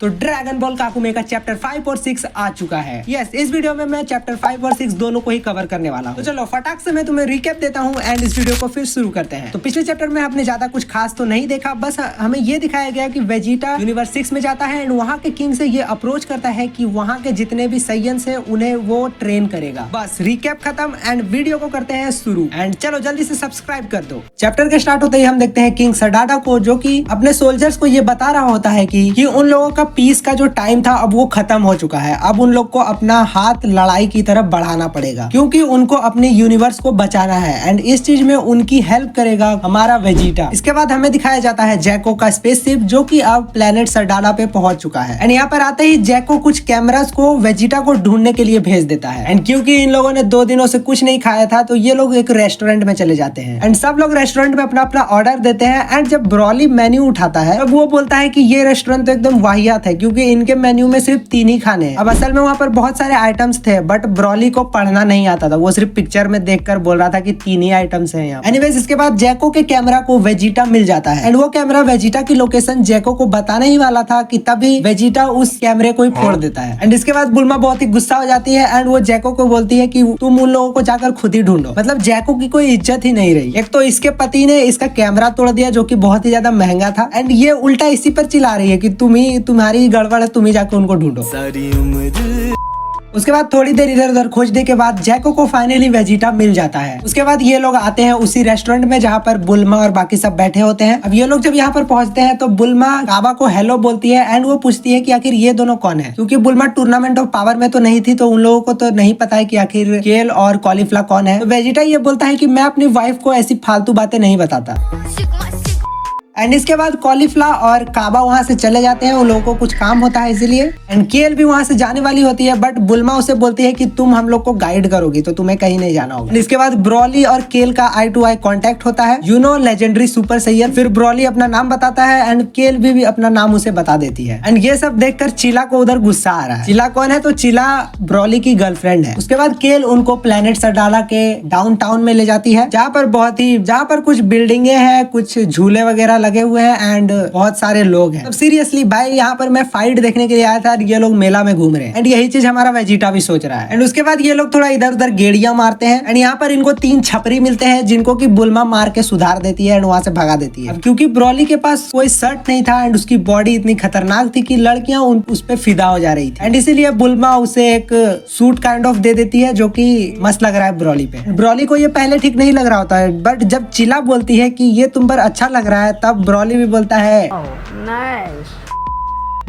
तो dragon ball काकुमे का chapter 5 और 6 आ चुका है। यस, इस वीडियो में मैं चैप्टर 5 और 6 दोनों को ही कवर करने वाला हूँ। तो चलो फटाक से मैं तुम्हें रिकैप देता हूँ एंड इस वीडियो को फिर शुरू करते हैं। तो पिछले चैप्टर में हमने ज्यादा कुछ खास तो नहीं देखा, बस हमें ये दिखाया गया कि वेजिटा यूनिवर्स 6 में जाता है एंड वहाँ के किंग से ये अप्रोच करता है कि वहाँ के जितने भी सैयंस है उन्हें वो ट्रेन करेगा। बस रिकैप खत्म एंड वीडियो को करते हैं शुरू। एंड चलो जल्दी से सब्सक्राइब कर दो। चैप्टर के स्टार्ट होते ही हम देखते हैं किंग सडाडा को, जो कि अपने सोल्जर्स को ये बता रहा होता है कि उन लोगों का पीस का जो टाइम था अब वो खत्म हो चुका है। अब उन लोग को अपना हाथ लड़ाई की तरफ बढ़ाना पड़ेगा क्योंकि उनको अपने यूनिवर्स को बचाना है एंड इस चीज में उनकी हेल्प करेगा हमारा वेजिटा। इसके बाद हमें दिखाया जाता है जैको का स्पेसशिप, जो कि अब प्लेनेट सरडाला पे पहुंच चुका है एंड यहाँ पर आते ही जैको कुछ कैमरास को वेजिटा को ढूंढने के लिए भेज देता है। एंड क्योंकि इन लोगों ने 2 दिनों से कुछ नहीं खाया था तो ये लोग एक रेस्टोरेंट में चले जाते हैं एंड सब लोग रेस्टोरेंट में अपना अपना ऑर्डर देते हैं। एंड जब ब्रॉली मेन्यू उठाता है तब वो बोलता है कि ये रेस्टोरेंट तो एकदम वाहियात है क्योंकि इनके मेन्यू में सिर्फ 3 ही खाने हैं। अब असल में वहाँ पर बहुत सारे आइटम्स थे बट ब्रॉली को पढ़ना नहीं आता था, वो सिर्फ पिक्चर में देखकर बोल रहा था कि 3 ही आइटम्स हैं यहाँ। एनीवेज इसके बाद जैको के कैमरा को वेजिटा मिल जाता है एंड वो कैमरा वेजिटा की लोकेशन जैको को बताने ही वाला था कि तभी वेजिटा उस कैमरे को ही फोड़ देता है। एंड इसके बाद बुल्मा बहुत ही गुस्सा हो जाती है एंड वो जैको को बोलती है कि तुम उन लोगों को जाकर खुद ही ढूंढो। मतलब जैको की कोई इज्जत ही नहीं रही। एक तो इसके पति ने इसका कैमरा तोड़ दिया जो कि बहुत ही ज्यादा महंगा था एंड ये उल्टा इसी पर चिल्ला रही है कि तुम्हारी गड़बड़ है, तुम ही जाकर उनको ढूंढो। सारी उम्र उसके बाद थोड़ी देर इधर उधर खोजने के बाद जैको को फाइनली वेजिटा मिल जाता है। उसके बाद ये लोग आते हैं उसी रेस्टोरेंट में जहाँ पर बुल्मा और बाकी सब बैठे होते हैं। अब ये लोग जब यहाँ पर पहुंचते हैं तो बुल्मा काबा को हेलो बोलती है एंड वो पूछती है कि आखिर ये दोनों कौन है, क्योंकि बुल्मा टूर्नामेंट ऑफ पावर में तो नहीं थी तो उन लोगों को तो नहीं पता है कि आखिर केल और कॉलीफ्ला कौन है। तो वेजिटा ये बोलता है कि मैं अपनी वाइफ को ऐसी फालतू बातें नहीं बताता। एंड इसके बाद कॉलीफ्ला और काबा वहां से चले जाते हैं, उन लोगों को कुछ काम होता है इसीलिए। एंड केल भी वहां से जाने वाली होती है बट बुल्मा उसे बोलती है कि तुम हम लोग को गाइड करोगी तो तुम्हें कहीं नहीं जाना होगा। इसके बाद ब्रॉली और केल का आई टू आई कांटेक्ट होता है, लेजेंडरी सुपर सैयन। फिर ब्रॉली अपना नाम बताता है एंड केल भी अपना नाम उसे बता देती है। एंड ये सब देखकर चिला को उधर गुस्सा आ रहा है। चिला कौन है? तो चिला ब्रॉली की गर्लफ्रेंड है। उसके बाद केल उनको प्लेनेट सरडाला के डाउनटाउन में ले जाती है जहाँ पर कुछ बिल्डिंगे हैं, कुछ झूले वगैरह लगे हुए हैं एंड बहुत सारे लोग हैं। सीरियसली भाई यहाँ पर मैं फाइट देखने के लिए आया था, ये लोग मेला में घूम रहे हैं एंड यही चीज हमारा वेजिटा भी सोच रहा है। एंड उसके बाद ये लोग थोड़ा इधर उधर गेड़ियां मारते हैं एंड यहाँ पर इनको 3 छपरी मिलते हैं जिनको की बुल्मा मार के सुधार देती है एंड वहां से भगा देती है। क्योंकि ब्रॉली के पास कोई शर्ट नहीं था एंड उसकी बॉडी इतनी खतरनाक थी कि लड़कियां उस पे फिदा हो जा रही थी एंड इसीलिए बुल्मा उसे एक सूट काइंड ऑफ दे देती है जो कि मस्त लग रहा है ब्रॉली पे। ब्रॉली को ये पहले ठीक नहीं लग रहा होता है बट जब चिला बोलती है कि ये तुम पर अच्छा लग रहा है तब ब्रॉली भी बोलता है नाइस।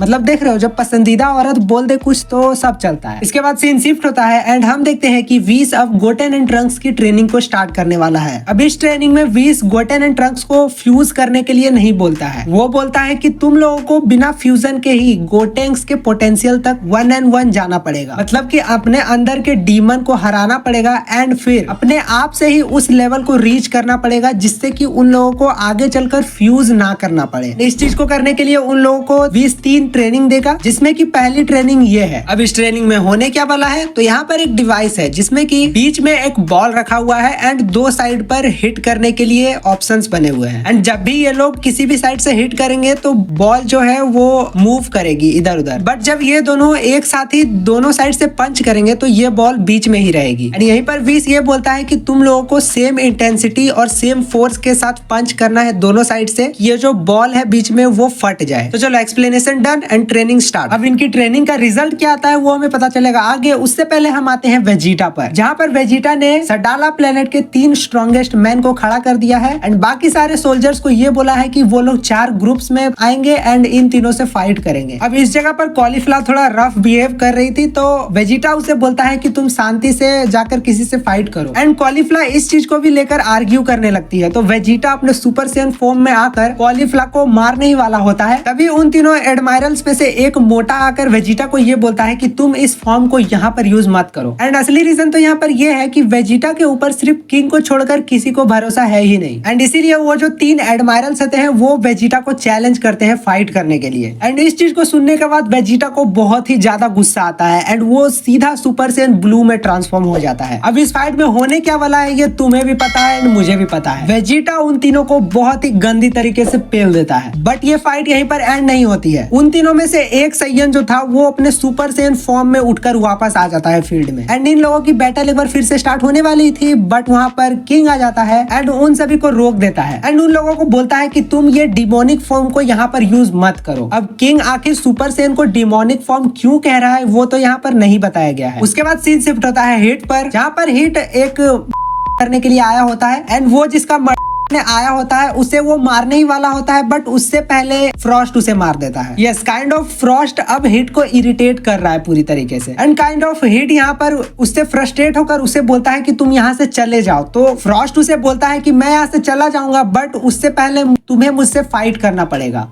मतलब देख रहे हो जब पसंदीदा औरत बोल दे कुछ तो सब चलता है। इसके बाद सीन शिफ्ट होता है एंड हम देखते हैं कि वीस अब गोटेन एंड ट्रंक्स की ट्रेनिंग को स्टार्ट करने वाला है। अब इस ट्रेनिंग में वीस गोटेन एंड ट्रंक्स को फ्यूज करने के लिए नहीं बोलता है, वो बोलता है कि तुम लोगों को बिना फ्यूजन के ही गोटेंग्स के पोटेंशियल तक 1-on-1 जाना पड़ेगा। मतलब कि अपने अंदर के डीमन को हराना पड़ेगा एंड फिर अपने आप से ही उस लेवल को रीच करना पड़ेगा जिससे कि उन लोगों को आगे चलकर फ्यूज ना करना पड़े। इस चीज को करने के लिए उन लोगों को 20 ट्रेनिंग देगा जिसमें कि पहली ट्रेनिंग ये है। अब इस ट्रेनिंग में होने क्या वाला है तो यहाँ पर एक डिवाइस है जिसमें कि बीच में एक बॉल रखा हुआ है एंड 2 साइड पर हिट करने के लिए ऑप्शंस बने हुए हैं एंड जब भी ये लोग किसी भी साइड से हिट करेंगे तो बॉल जो है वो मूव करेगी इधर उधर। बट जब ये दोनों एक साथ ही दोनों साइड से पंच करेंगे तो ये बॉल बीच में ही रहेगी एंड यहीं पर वीस ये बोलता है कि तुम लोगों को सेम इंटेंसिटी और सेम फोर्स के साथ पंच करना है दोनों साइड से, ये जो बॉल है बीच में वो फट जाए। तो चलो explanation done and training start. अब इनकी ट्रेनिंग का रिजल्ट क्या आता है वो हमें पता चलेगा आगे। उससे पहले हम आते हैं वेजिटा पर, जहाँ पर वेजिटा ने सरडाला प्लेनेट के 3 स्ट्रॉन्गेस्ट मैन को खड़ा कर दिया है एंड बाकी सारे सोल्जर्स को ये बोला है कि वो लोग 4 ग्रुप्स में आएंगे एंड इन तीनों से फाइट करेंगे। अब इस जगह पर कॉलीफ्ला थोड़ा रफ बिहेव कर रही थी तो वेजिटा उसे बोलता है कि तुम शांति से जाकर किसी से फाइट करो एंड कॉलीफ्ला इस चीज को भी लेकर आर्ग्यू करने लगती है। तो वेजिटा अपने सुपर सैयन फॉर्म में आकर कॉलीफ्ला को मारने ही वाला होता है। तभी उन तीनों एडमायरल्स में से एक मोटा आकर वेजिटा को ये बोलता है कि तुम इस फॉर्म को यहाँ पर यूज मत करो एंड असली रीजन तो यहाँ पर ये है कि वेजिटा के ऊपर सिर्फ किंग को छोड़कर किसी को भरोसा है ही नहीं एंड इसीलिए वो जो 3 एडमायरल्स होते हैं वो वेजिटा को चैलेंज करते हैं फाइट करने के लिए। एंड इस चीज को सुनने के बाद वेजिटा को बहुत ही ज्यादा गुस्सा आता है एंड वो सीधा सुपर सैयन ब्लू में ट्रांसफॉर्म हो जाता है। अब इस फाइट में होने क्या वाला है ये तुम्हें भी पता है एंड मुझे भी पता है। वेजिटा उन तीनों को बहुत ही गंदी तरीके से पेल देता है बट ये फाइट यहीं पर एंड नहीं होती है। उन तीनों में से एक सैयन जो था वो अपने सुपर सैयन फॉर्म में उठकर वापस आ जाता है फील्ड में। एंड इन लोगों की बैटल एक बार फिर से स्टार्ट होने वाली थी, बट वहां पर किंग आ जाता है एंड उन सभी को रोक देता है एंड उन लोगों को बोलता है कि तुम ये डिमोनिक फॉर्म को यहाँ पर यूज मत करो। अब किंग आखिर सुपर सैयन को डिमोनिक फॉर्म क्यों कह रहा है वो तो यहाँ पर नहीं बताया गया है। उसके बाद सीन शिफ्ट होता है हिट पर, जहाँ पर हिट एक करने के लिए आया होता है एंड वो जिसका ने आया होता है उसे वो मारने ही वाला होता है, बट उससे पहले फ्रॉस्ट उसे मार देता है। यस, काइंड ऑफ फ्रॉस्ट अब हिट को इरिटेट कर रहा है पूरी तरीके से एंड काइंड ऑफ हिट यहाँ पर उससे फ्रस्ट्रेट होकर उसे बोलता है कि तुम यहाँ से चले जाओ। तो फ्रॉस्ट उसे बोलता है कि मैं यहाँ से चला जाऊंगा, बट उससे पहले तुम्हें मुझसे फाइट करना पड़ेगा।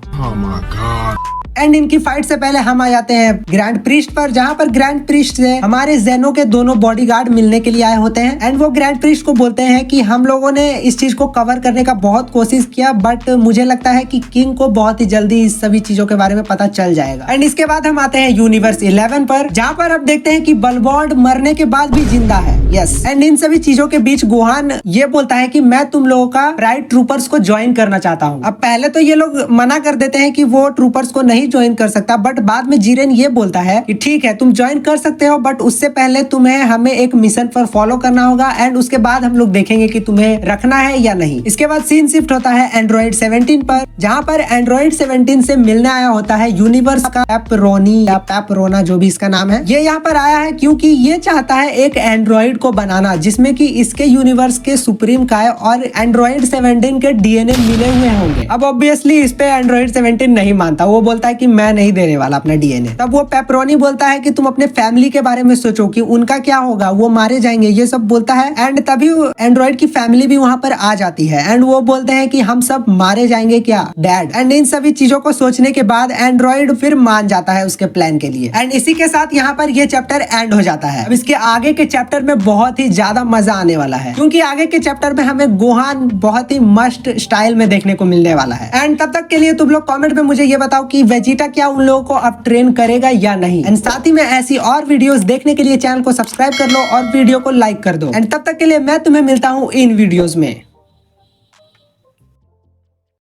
एंड इनकी फाइट से पहले हम आ जाते हैं ग्रैंड प्रीस्ट पर, जहाँ पर ग्रैंड प्रीस्ट से हमारे जेनो के दोनों बॉडीगार्ड मिलने के लिए आए होते हैं एंड वो ग्रैंड प्रीस्ट को बोलते हैं कि हम लोगों ने इस चीज को कवर करने का बहुत कोशिश किया, बट मुझे लगता है कि किंग को बहुत ही जल्दी इस सभी चीजों के बारे में पता चल जाएगा। एंड इसके बाद हम आते हैं यूनिवर्स 11 पर, जहाँ पर अब देखते हैं कि बलबॉर्ड मरने के बाद भी जिंदा है। यस, एंड इन सभी चीजों के बीच गोहान ये बोलता है कि मैं तुम लोगों का प्राइड ट्रूपर्स को ज्वाइन करना चाहता हूँ। अब पहले तो ये लोग मना कर देते हैं कि वो ट्रूपर्स को नहीं ज्वाइन कर सकता, बट बाद में जीरेन ये बोलता है कि ठीक है तुम ज्वाइन कर सकते हो, बट उससे पहले तुम्हें हमें एक मिशन पर फॉलो करना होगा एंड उसके बाद हम लोग देखेंगे कि तुम्हें रखना है या नहीं। इसके बाद सीन शिफ्ट होता है एंड्रॉइड 17 पर, जहाँ पर एंड्रॉइड 17 से मिलने आया होता है यूनिवर्स का पेपरोनी या पेपरोना जो भी इसका नाम है। ये यहाँ पर आया है क्योंकि ये चाहता है एक एंड्रॉइड को बनाना जिसमें कि इसके यूनिवर्स के सुप्रीम काय और एंड्रॉइड 17 के डीएनए मिले हुए होंगे। अब ऑब्वियसली इस पे एंड्रॉइड 17 नहीं मानता, वो बोलता है कि मैं नहीं देने वाला अपना डीएनए। तब वो पेपरोनी बोलता है कि तुम अपने फैमिली के बारे में सोचो कि उनका क्या होगा, वो मारे जाएंगे, ये सब बोलता है। एंड तभी एंड्रॉइड की फैमिली भी वहां पर आ जाती है एंड वो बोलते हैं कि हम सब मारे जाएंगे क्या डैड। एंड इन सभी चीजों को सोचने के बाद एंड्रॉइड फिर मान जाता है उसके प्लान के लिए एंड इसी के साथ यहाँ पर ये चैप्टर एंड हो जाता है। अब इसके आगे के चैप्टर में बहुत ही ज्यादा मजा आने वाला है क्योंकि आगे के चैप्टर में हमें गोहान बहुत ही मस्त स्टाइल में देखने को मिलने वाला है। एंड तब तक के लिए तुम लोग कमेंट में मुझे ये बताओ कि वेजिटा क्या उन लोगों को अब ट्रेन करेगा या नहीं। एंड साथ ही में ऐसी और वीडियोस देखने के लिए चैनल को सब्सक्राइब कर लो और वीडियो को लाइक कर दो। एंड तब तक के लिए मैं तुम्हें मिलता हूँ इन वीडियोस में।